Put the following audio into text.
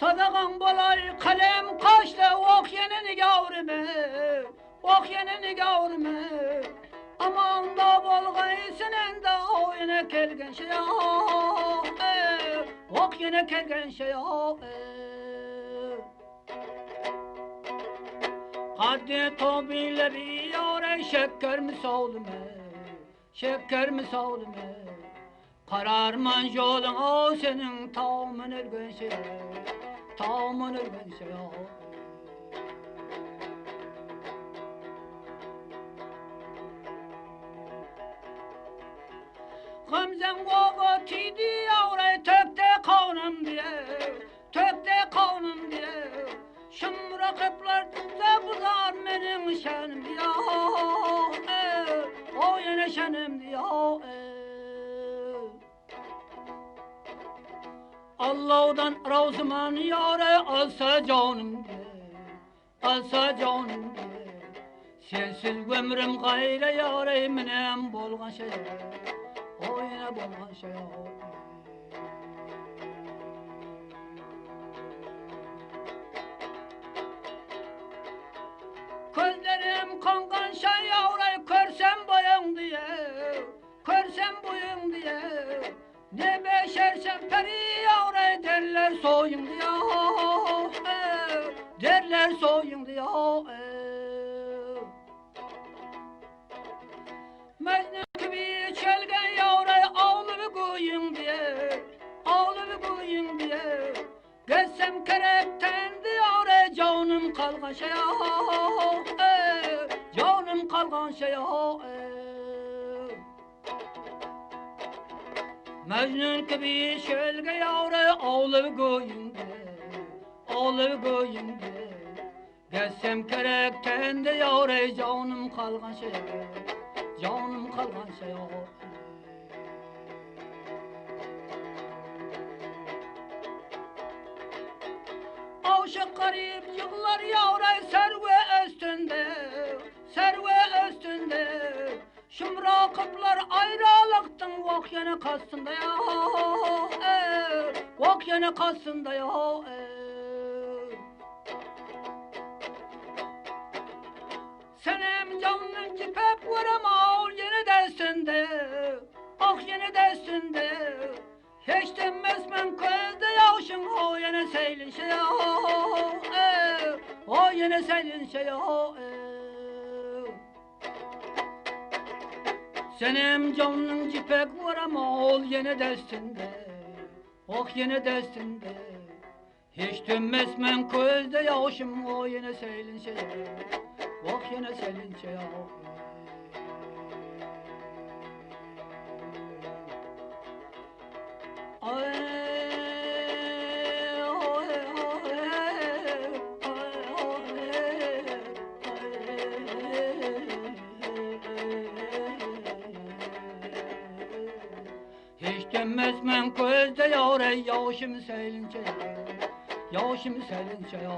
Sadaqan bolay kalem kaşla ok yenini gavrime, ok yenini gavrime. Aman da bolgaysın enda o yine kelgen şey ok yine kelgen şey Hadi tobiyle bir yare şeker mi savlume, şeker mi savlume. Kararman yolun o senin tağımın ergen şey, tağımın ergen şey Gamzen gogo tidi yavray tökte kavnım diye, tökte kavnım diye. Şımra kıplar tutsa buzar benim şenim diye, o yine şenim diye. Allah'dan razıman yare alsa canım diye, alsa canım diye. Sensiz ömrüm gayre yare minem bolgan şey. O yine bolgan şey Gözlerim kangan şey yavray körsem boyun diye, körsem boyun diye. Ne beşersem peri yavray derler soyun diye, derler soyun diye. Mecnun gibi çelgen yavray ağlı koyun diye, ağlı koyun diye. Geçsem kerekten diyare canım kalgan şey canım kalgan şey Mecnun gibi çelgen yavray ağlı koyun diye, ağlı koyun diye. Geçsem kerekten diyare canım kalgan şey canım kalgan şey Aşık garip yıllar yavray serve üstünde, serve üstünde. Şımra kıplar ayrılıktın vak yana kastında ya, vak yana kastında ya. Senem canın cipek vuramağ yine destinde, ah yine destinde. Hiç denmez ben közde yaşın o yine seylin şey o yine seylin şey Senem canın cipek vuramağ yine destinde, ah yine destinde. Hiç denmez ben közde yaşın o yine seylin şey Vak yine senin şey Hiç denmez men gözde yare yaşım senin şey yaşım senin şey